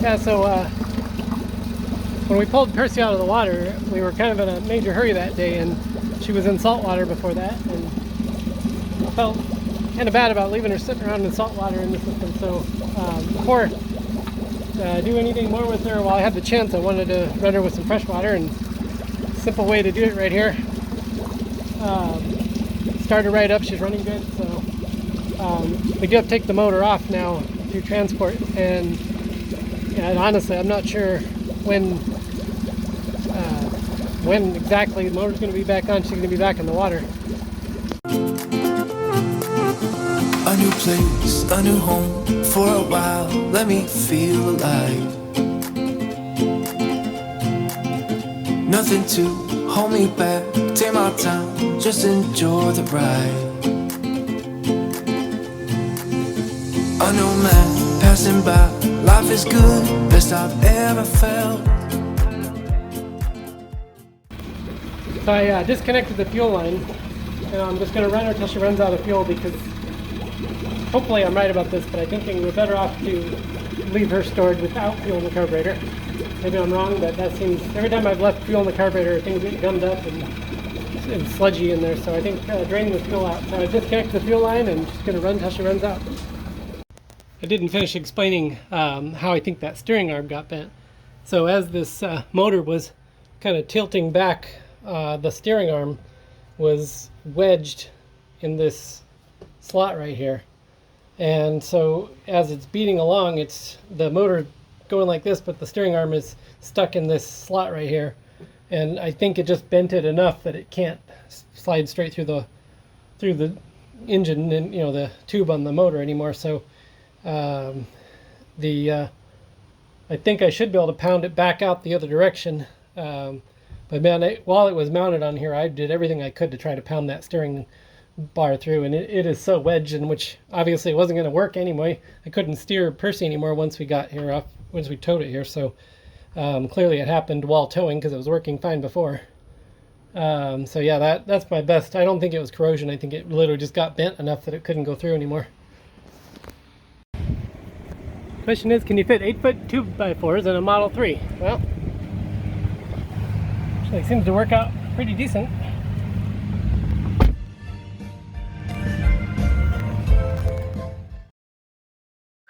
Yeah, so when we pulled Percy out of the water, we were kind of in a major hurry that day, and she was in salt water before that, and I felt kind of bad about leaving her sitting around in salt water in the system. So before I do anything more with her, while I had the chance, I wanted to run her with some fresh water, and simple way to do it right here. Start her right up, she's running good, so we do have to take the motor off now through transport, and honestly I'm not sure when exactly the motor's going to be back on. She's going to be back in the water. A new place, a new home, for a while, let me feel alive. Nothing to hold me back, take my time, just enjoy the ride. A new man passing by, life is good, best I've ever felt. So I disconnected the fuel line, and I'm just going to run her until she runs out of fuel, because hopefully I'm right about this, but I'm thinking we're better off to leave her stored without fuel in the carburetor. Maybe I'm wrong, but that seems, every time I've left fuel in the carburetor, things get gummed up and sludgy in there, so I think draining the fuel out. So I disconnected the fuel line and just going to run until she runs out. I didn't finish explaining how I think that steering arm got bent. So as this motor was kind of tilting back, the steering arm was wedged in this slot right here, and so as it's beating along, it's the motor going like this, but the steering arm is stuck in this slot right here, and I think it just bent it enough that it can't slide straight through the engine and the tube on the motor anymore. So I think I should be able to pound it back out the other direction. But man, while it was mounted on here, I did everything I could to try to pound that steering bar through, and it is so wedged, in which obviously it wasn't going to work anyway. I couldn't steer Percy anymore once we got here off, once we towed it here. So clearly it happened while towing, because it was working fine before. So yeah, that's my best. I don't think it was corrosion. I think it literally just got bent enough that it couldn't go through anymore. Question is, can you fit 8-foot 2x4s in a Model 3? Well, it seems to work out pretty decent.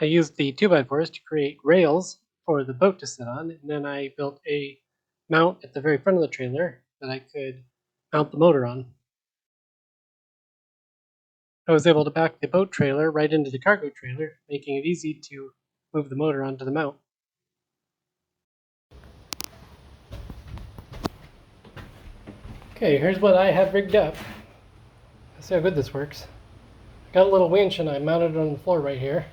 I used the 2x4s to create rails for the boat to sit on, and then I built a mount at the very front of the trailer that I could mount the motor on. I was able to back the boat trailer right into the cargo trailer, making it easy to move the motor onto the mount. Okay, here's what I have rigged up. Let's see how good this works. I got a little winch and I mounted it on the floor right here,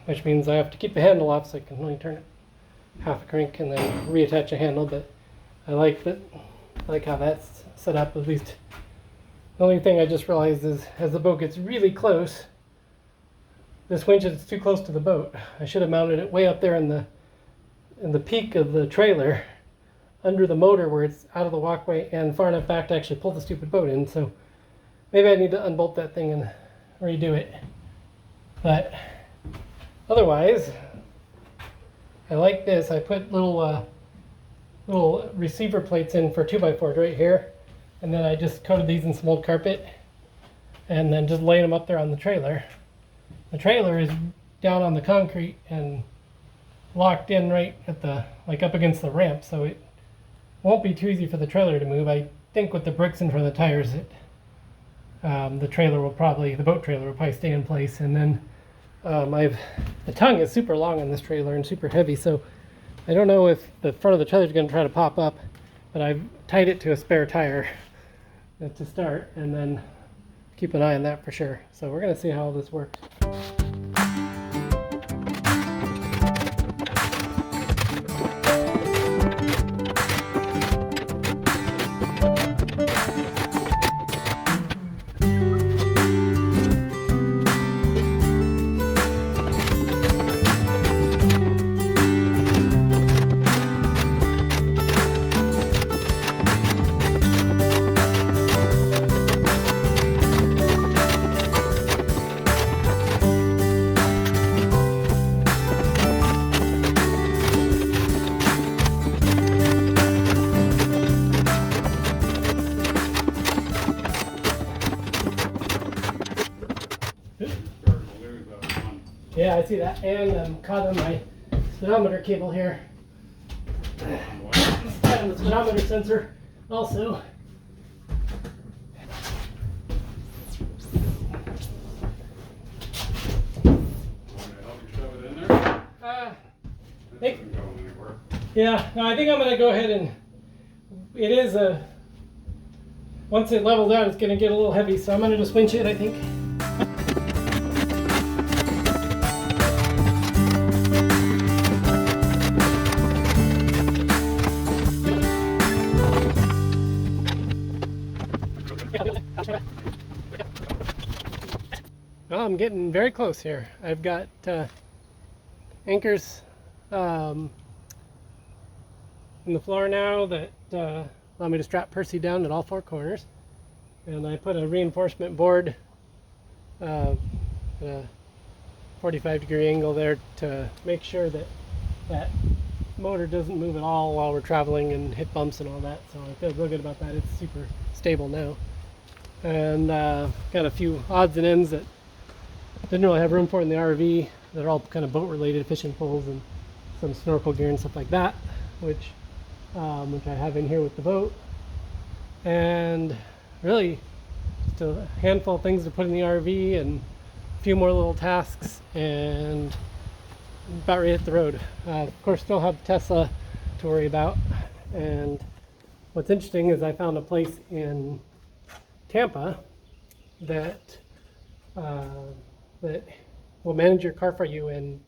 which means I have to keep the handle off so I can only turn it half a crank and then reattach a handle. But I like how that's set up. At least the only thing I just realized is, as the boat gets really close, this winch is too close to the boat. I should have mounted it way up there in the peak of the trailer, under the motor where it's out of the walkway and far enough back to actually pull the stupid boat in. So maybe I need to unbolt that thing and redo it. But otherwise, I like this. I put little receiver plates in for 2x4s right here, and then I just coated these in some old carpet and then just laid them up there on the trailer. The trailer is down on the concrete and locked in right at up against the ramp, so it won't be too easy for the trailer to move. I think with the bricks in front of the tires, the boat trailer will probably stay in place. And then the tongue is super long on this trailer and super heavy, so I don't know if the front of the trailer is going to try to pop up, but I've tied it to a spare tire to start, and then keep an eye on that for sure. So we're going to see how all this works. Yeah, I see that. And I'm caught on my speedometer cable here. And the speedometer sensor also. Yeah, no, I think I'm going to go ahead and, it is a, once it levels out, it's going to get a little heavy, so I'm going to just winch it, I think. Well, I'm getting very close here. I've got anchors in the floor now that allow me to strap Percy down at all four corners. And I put a reinforcement board at a 45-degree angle there to make sure that that motor doesn't move at all while we're traveling and hit bumps and all that. So I feel real good about that. It's super stable now. And got a few odds and ends that didn't really have room for in the RV. They're all kind of boat related, fishing poles and some snorkel gear and stuff like that, which I have in here with the boat. And really just a handful of things to put in the RV and a few more little tasks, and about ready to hit the road. Of course, still have Tesla to worry about. And what's interesting is I found a place in Tampa that that will manage your car for you and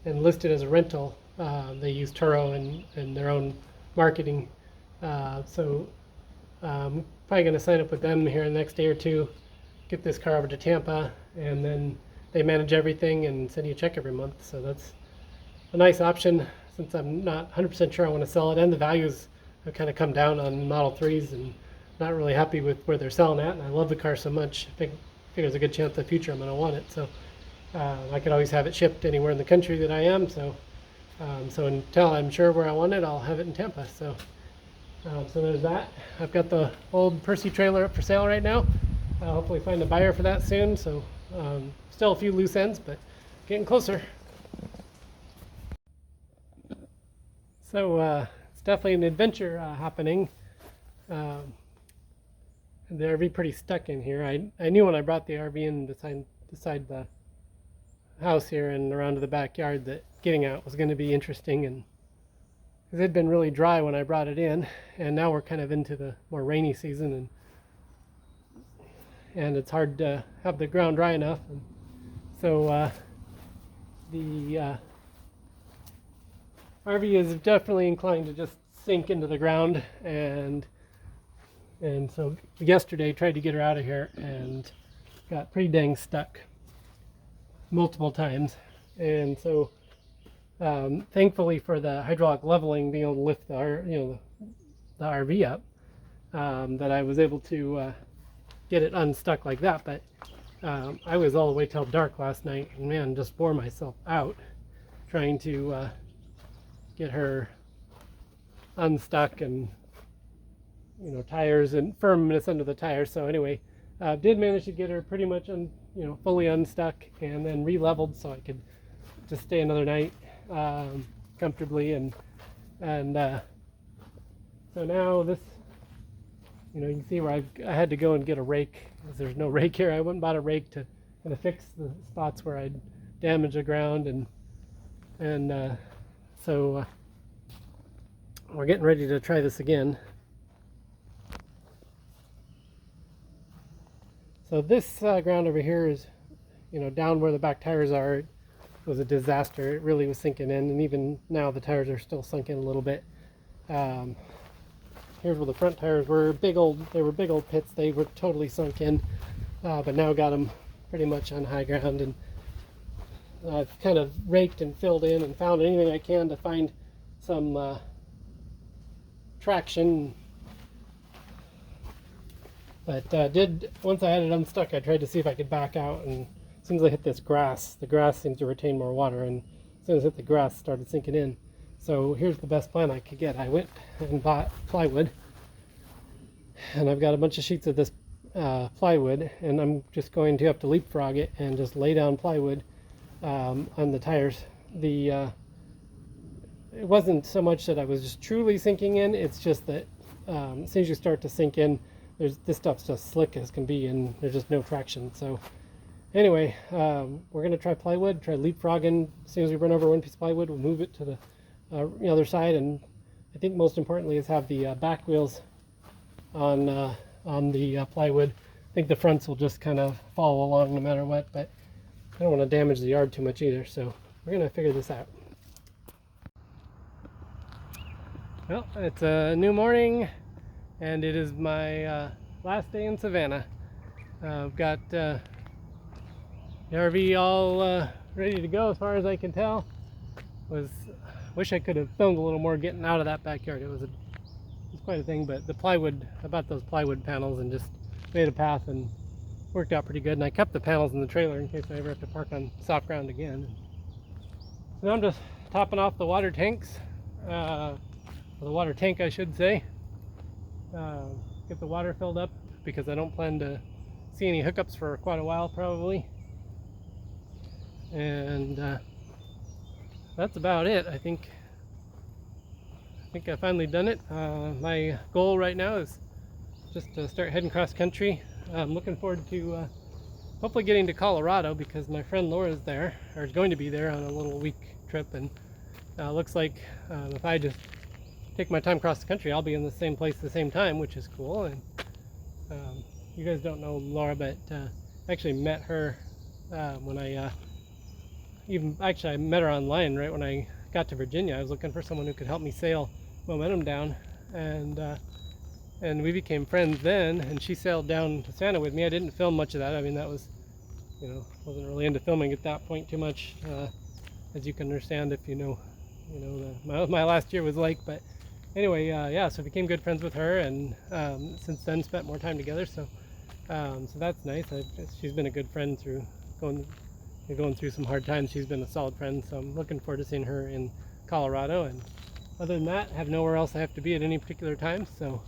list it as a rental. They use Turo and their own marketing. So I'm probably going to sign up with them here in the next day or two, get this car over to Tampa, and then they manage everything and send you a check every month. So that's a nice option since I'm not 100% sure I want to sell it, and the values have kind of come down on Model 3s and not really happy with where they're selling at. And I love the car so much. I think there's a good chance in the future I'm going to want it. So I could always have it shipped anywhere in the country that I am. So until I'm sure where I want it, I'll have it in Tampa. So there's that. I've got the old Percy trailer up for sale right now. I'll hopefully find a buyer for that soon. So still a few loose ends, but getting closer. So it's definitely an adventure happening. The RV pretty stuck in here. I knew when I brought the RV in beside the house here and around to the backyard that getting out was going to be interesting, and because it had been really dry when I brought it in, and now we're kind of into the more rainy season, and it's hard to have the ground dry enough. And so the RV is definitely inclined to just sink into the ground, and so yesterday tried to get her out of here and got pretty dang stuck multiple times. And so thankfully for the hydraulic leveling, being able to lift the RV up, that I was able to get it unstuck like that. But I was all the way till dark last night, and man, just wore myself out trying to get her unstuck, and tires and firmness under the tires. So anyway, did manage to get her pretty much fully unstuck, and then re-leveled so I could just stay another night comfortably. And so now this, you can see where I had to go and get a rake, because there's no rake here. I went and bought a rake to kind of fix the spots where I'd damaged the ground, and so we're getting ready to try this again. So this ground over here is, down where the back tires are, it was a disaster. It really was sinking in, and even now the tires are still sunk in a little bit. Here's where the front tires were. They were big old pits. They were totally sunk in, but now got them pretty much on high ground, and I've kind of raked and filled in and found anything I can to find some traction. But once I had it unstuck, I tried to see if I could back out, and as soon as I hit this grass, the grass seems to retain more water, and as soon as I hit the grass, it started sinking in. So here's the best plan I could get. I went and bought plywood, and I've got a bunch of sheets of this plywood, and I'm just going to have to leapfrog it and just lay down plywood on the tires. It wasn't so much that I was just truly sinking in, it's just that as soon as you start to sink in, this stuff's just slick as can be, and there's just no traction. So anyway, we're going to try plywood, try leapfrogging. As soon as we run over one piece of plywood, we'll move it to the other side, and I think most importantly is have the back wheels on the plywood. I think the fronts will just kind of follow along no matter what, but I don't want to damage the yard too much either, so we're going to figure this out. Well, it's a new morning, and it is my last day in Savannah. I've got the RV all ready to go as far as I can tell. Wish I could have filmed a little more getting out of that backyard. It was quite a thing, but the plywood, I bought those plywood panels and just made a path and worked out pretty good. And I kept the panels in the trailer in case I ever have to park on soft ground again. So now I'm just topping off the water tanks. The water tank, I should say. Get the water filled up because I don't plan to see any hookups for quite a while probably. And that's about it. I think I've finally done it. My goal right now is just to start heading cross country. I'm looking forward to hopefully getting to Colorado because my friend Laura's there, or is going to be there on a little week trip, and looks like if I just take my time across the country, I'll be in the same place at the same time, which is cool. And you guys don't know Laura, but I actually met her when I I met her online right when I got to Virginia. I was looking for someone who could help me sail momentum down, and we became friends then, and she sailed down to Savannah with me. I didn't film much of that. I mean, that was, wasn't really into filming at that point too much, as you can understand if you know my last year was like. But anyway, yeah, so I became good friends with her, and since then spent more time together. So that's nice. She's been a good friend through going through some hard times. She's been a solid friend, so I'm looking forward to seeing her in Colorado. And other than that, I have nowhere else I have to be at any particular time. So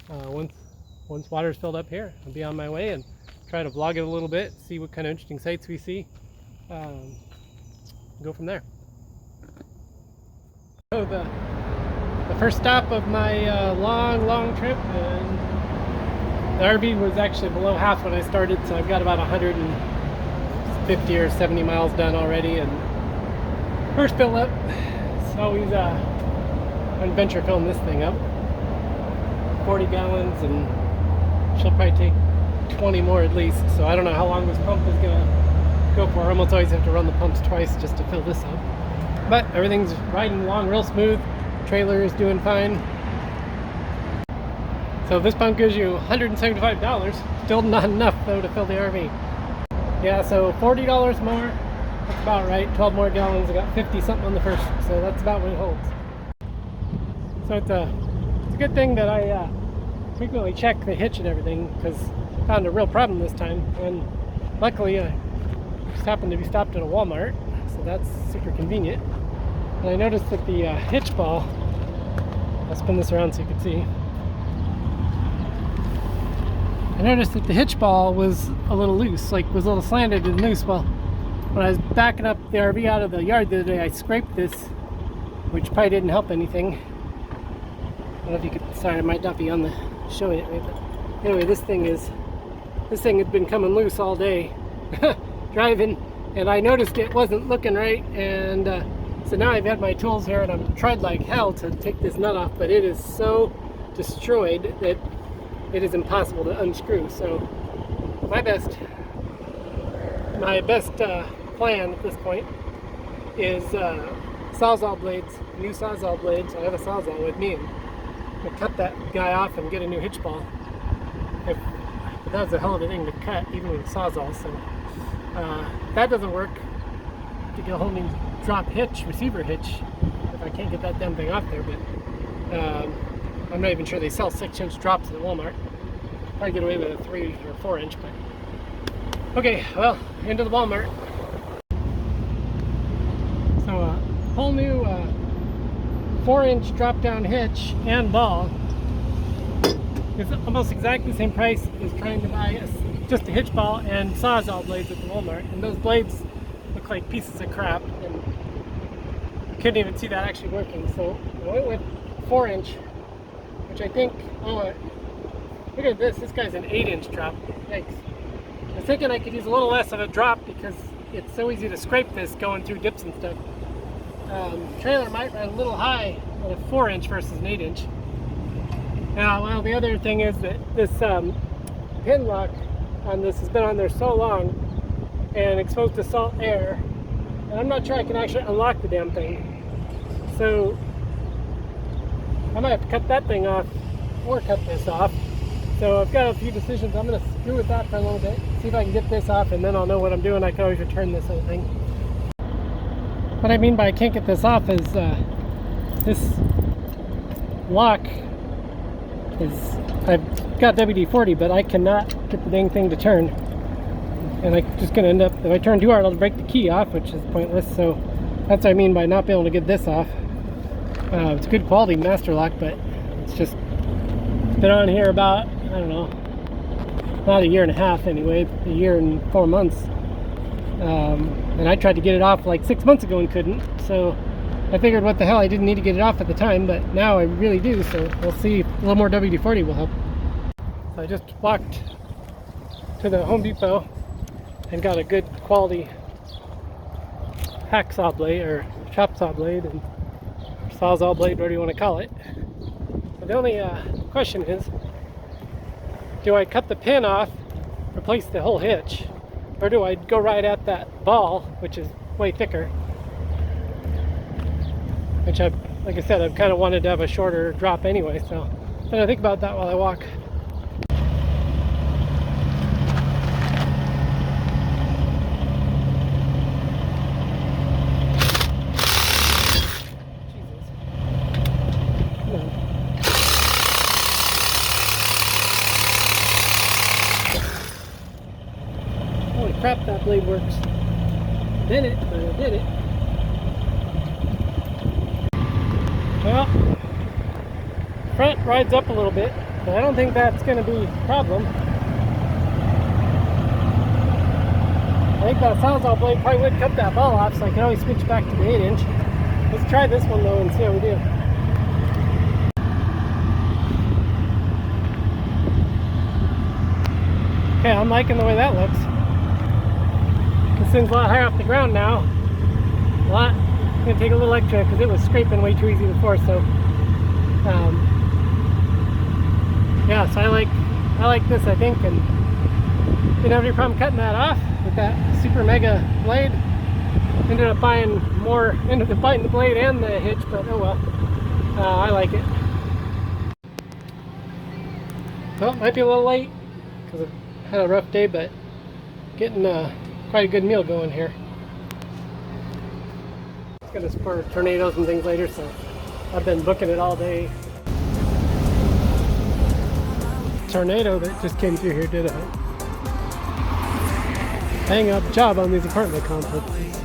once water's filled up here, I'll be on my way and try to vlog it a little bit, see what kind of interesting sights we see, go from there. So the first stop of my long trip, and the RV was actually below half when I started, so I've got about 150 or 70 miles done already. And first fill up, it's always an adventure filling this thing up. 40 gallons, and she'll probably take 20 more at least, so I don't know how long this pump is gonna go for. I almost always have to run the pumps twice just to fill this up, but everything's riding along real smooth. Trailer is doing fine. So this pump gives you $175. Still not enough though to fill the RV. Yeah, so $40 more, that's about right. 12 more gallons. I got 50 something on the first, so that's about what it holds. So it's a good thing that I frequently check the hitch and everything, because I found a real problem this time, and luckily I just happened to be stopped at a Walmart, so that's super convenient. And I noticed that the hitch ball, I'll spin this around so you can see, I noticed that the hitch ball was a little loose, was a little slanted and loose. Well, when I was backing up the RV out of the yard the other day, I scraped this, which probably didn't help anything. I don't know if you could, sorry, I might not be on the showing it right, but anyway, this thing had been coming loose all day driving, and I noticed it wasn't looking right, and so now I've had my tools here and I've tried like hell to take this nut off, but it is so destroyed that it is impossible to unscrew. So my best plan at this point is Sawzall blades, new Sawzall blades. I have a Sawzall with me, and I cut that guy off and get a new hitch ball. But that was a hell of a thing to cut, even with a Sawzall. So if that doesn't work, to get a whole new drop hitch, receiver hitch, if I can't get that damn thing off there. But I'm not even sure they sell 6-inch drops at Walmart. Probably get away with a 3 or 4 inch. But okay, well, into the Walmart. So a whole new 4-inch drop down hitch and ball is almost exactly the same price as trying to buy just a hitch ball and Sawzall blades at the Walmart. And those blades look look like pieces of crap, and couldn't even see that actually working. So I went with 4-inch, which I think, oh, look at this. This guy's an 8-inch drop. Yikes. I was thinking I could use a little less of a drop because it's so easy to scrape this going through dips and stuff. Trailer might ride a little high at a 4-inch versus an 8-inch. Now, well, the other thing is that this pin lock on this has been on there so long and exposed to salt air, and I'm not sure I can actually unlock the damn thing. So I might have to cut that thing off or cut this off. So I've got a few decisions. I'm going to screw with that for a little bit, see if I can get this off, and then I'll know what I'm doing. I can always return this whole thing. What I mean by I can't get this off is this lock is, I've got WD-40, but I cannot get the dang thing to turn. And I'm just going to end up, if I turn too hard, I'll break the key off, which is pointless. So that's what I mean by not being able to get this off. It's good quality master lock, but it's just been on here about, I don't know, not a year and a half anyway, a year and 4 months. And I tried to get it off like 6 months ago and couldn't. So I figured, what the hell, I didn't need to get it off at the time, but now I really do. So we'll see if a little more WD-40 will help. So I just walked to the Home Depot and got a good quality hacksaw blade, or chop saw blade, and sawzall blade, whatever you want to call it. But the only question is, do I cut the pin off, replace the whole hitch, or do I go right at that ball, which is way thicker? Which like I said, I've kind of wanted to have a shorter drop anyway, so I'm gonna think about that while I walk. Holy crap, that blade works. Did it, but I did it. Well, front rides up a little bit, but I don't think that's going to be a problem. I think that sawzall blade probably would cut that ball off, so I can always switch back to the 8-inch. Let's try this one though and see how we do. Okay, I'm liking the way that looks. This thing's a lot higher off the ground now. It's gonna take a little extra because it was scraping way too easy before. So, yeah. So I like this, I think, and didn't have any problem cutting that off with that super mega blade. Ended up biting the blade and the hitch, but oh well. I like it. Well, might be a little late because I've had a rough day, but getting quite a good meal going here. It's gonna spur tornadoes and things later, so I've been booking it all day. Tornado that just came through here did a hang up job on these apartment complexes.